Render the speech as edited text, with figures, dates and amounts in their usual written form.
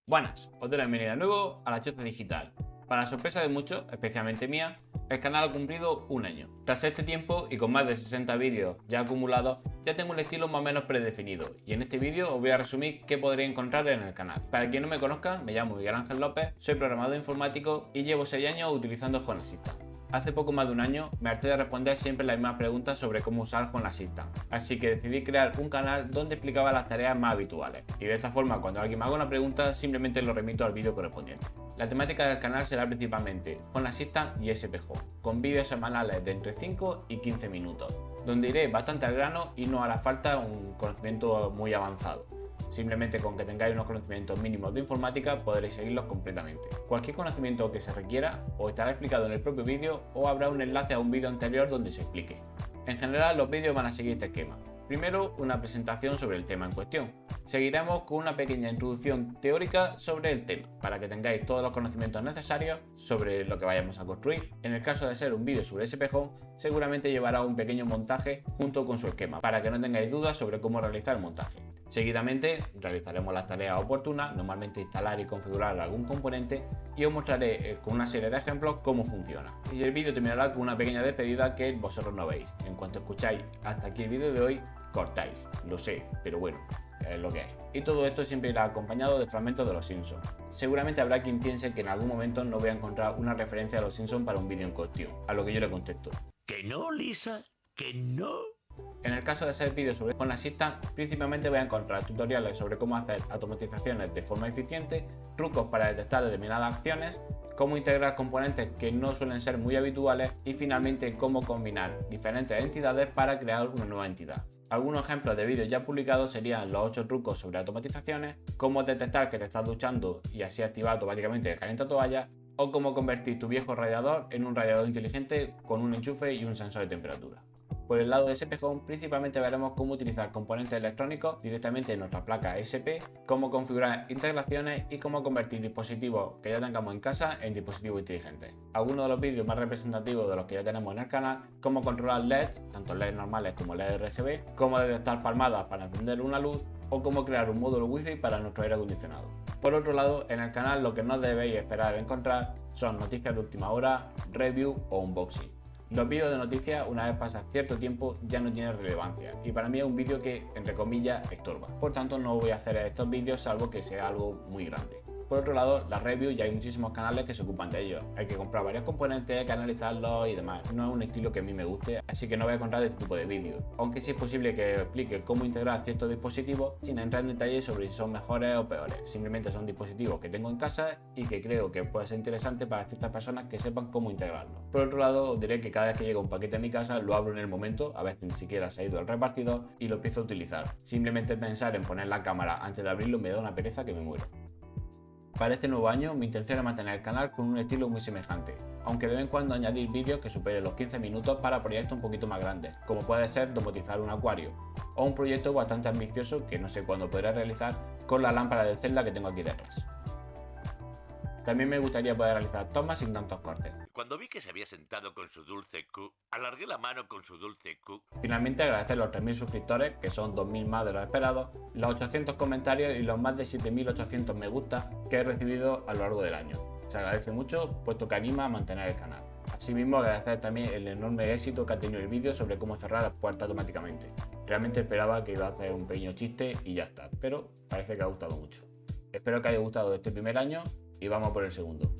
Buenas, os doy la bienvenida de nuevo a La Choza Digital. Para sorpresa de muchos, especialmente mía, el canal ha cumplido un año. Tras este tiempo y con más de 60 vídeos ya acumulados, ya tengo un estilo más o menos predefinido y en este vídeo os voy a resumir qué podréis encontrar en el canal. Para quien no me conozca, me llamo Miguel Ángel López, soy programador informático y llevo 6 años utilizando Home Assistant. Hace poco más de un año me harté de responder siempre las mismas preguntas sobre cómo usar Home Assistant, así que decidí crear un canal donde explicaba las tareas más habituales y de esta forma cuando alguien me haga una pregunta simplemente lo remito al vídeo correspondiente. La temática del canal será principalmente Home Assistant y SP Home, con vídeos semanales de entre 5 y 15 minutos, donde iré bastante al grano y no hará falta un conocimiento muy avanzado. Simplemente con que tengáis unos conocimientos mínimos de informática podréis seguirlos completamente. Cualquier conocimiento que se requiera o estará explicado en el propio vídeo o habrá un enlace a un vídeo anterior donde se explique. En general los vídeos van a seguir este esquema. Primero, una presentación sobre el tema en cuestión. Seguiremos con una pequeña introducción teórica sobre el tema, para que tengáis todos los conocimientos necesarios sobre lo que vayamos a construir. En el caso de ser un vídeo sobre SP Home, seguramente llevará un pequeño montaje junto con su esquema, para que no tengáis dudas sobre cómo realizar el montaje. Seguidamente realizaremos las tareas oportunas, normalmente instalar y configurar algún componente, y os mostraré con una serie de ejemplos cómo funciona. Y el vídeo terminará con una pequeña despedida que vosotros no veis. En cuanto escucháis hasta aquí el vídeo de hoy, cortáis, lo sé, pero bueno, es lo que hay. Y todo esto siempre irá acompañado de fragmentos de Los Simpsons. Seguramente habrá quien piense que en algún momento no voy a encontrar una referencia a Los Simpsons para un vídeo en cuestión, a lo que yo le contesto: ¿Que no, Lisa? ¿Que no? En el caso de hacer vídeos sobre Home Assistant, principalmente voy a encontrar tutoriales sobre cómo hacer automatizaciones de forma eficiente, trucos para detectar determinadas acciones, cómo integrar componentes que no suelen ser muy habituales y finalmente cómo combinar diferentes entidades para crear una nueva entidad. Algunos ejemplos de vídeos ya publicados serían los 8 trucos sobre automatizaciones, cómo detectar que te estás duchando y así activar automáticamente el calientatoallas, o cómo convertir tu viejo radiador en un radiador inteligente con un enchufe y un sensor de temperatura. Por el lado de SP Home, principalmente veremos cómo utilizar componentes electrónicos directamente en nuestra placa SP, cómo configurar integraciones y cómo convertir dispositivos que ya tengamos en casa en dispositivos inteligentes. Algunos de los vídeos más representativos de los que ya tenemos en el canal, cómo controlar LEDs, tanto LEDs normales como LED RGB, cómo detectar palmadas para encender una luz o cómo crear un módulo Wi-Fi para nuestro aire acondicionado. Por otro lado, en el canal lo que no debéis esperar encontrar son noticias de última hora, review o unboxing. Los vídeos de noticias, una vez pasa cierto tiempo, ya no tienen relevancia y para mí es un vídeo que, entre comillas, estorba. Por tanto, no voy a hacer estos vídeos salvo que sea algo muy grande. Por otro lado, las reviews ya hay muchísimos canales que se ocupan de ellos. Hay que comprar varios componentes, hay que analizarlos y demás. No es un estilo que a mí me guste, así que no voy a contar de este tipo de vídeos. Aunque sí es posible que explique cómo integrar ciertos dispositivos sin entrar en detalles sobre si son mejores o peores. Simplemente son dispositivos que tengo en casa y que creo que puede ser interesante para ciertas personas que sepan cómo integrarlos. Por otro lado, os diré que cada vez que llega un paquete a mi casa lo abro en el momento, a veces ni siquiera se ha ido al repartidor, y lo empiezo a utilizar. Simplemente pensar en poner la cámara antes de abrirlo me da una pereza que me muero. Para este nuevo año mi intención es mantener el canal con un estilo muy semejante, aunque de vez en cuando añadir vídeos que superen los 15 minutos para proyectos un poquito más grandes, como puede ser domotizar un acuario, o un proyecto bastante ambicioso que no sé cuándo podré realizar con la lámpara del Zelda que tengo aquí detrás. También me gustaría poder realizar tomas sin tantos cortes. Cuando vi que se había sentado con su dulce Q, alargué la mano con su dulce Q. Finalmente agradecer los 3000 suscriptores, que son 2000 más de los esperados, los 800 comentarios y los más de 7800 me gusta que he recibido a lo largo del año. Se agradece mucho, puesto que anima a mantener el canal. Asimismo, agradecer también el enorme éxito que ha tenido el vídeo sobre cómo cerrar las puertas automáticamente. Realmente esperaba que iba a hacer un pequeño chiste y ya está, pero parece que ha gustado mucho. Espero que haya gustado este primer año y vamos por el segundo.